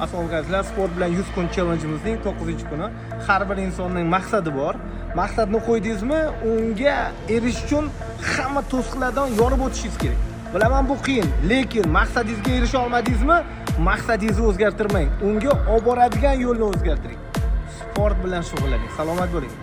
Assolgazlar sport bilan 100 kun challenge'imizning 9-kuni. Har bir insonning maqsadi bor. Maqsadni qo'ydingizmi, unga erishish uchun hamma to'siqlardan yorib o'tishingiz kerak. Bilaman bu qiyin, lekin maqsadingizga erisha olmadingizmi, maqsadingizni o'zgartirmang. Unga olib boradigan yo'lni o'zgartiring. Sport bilan shug'ullaning. Salomat bo'ling.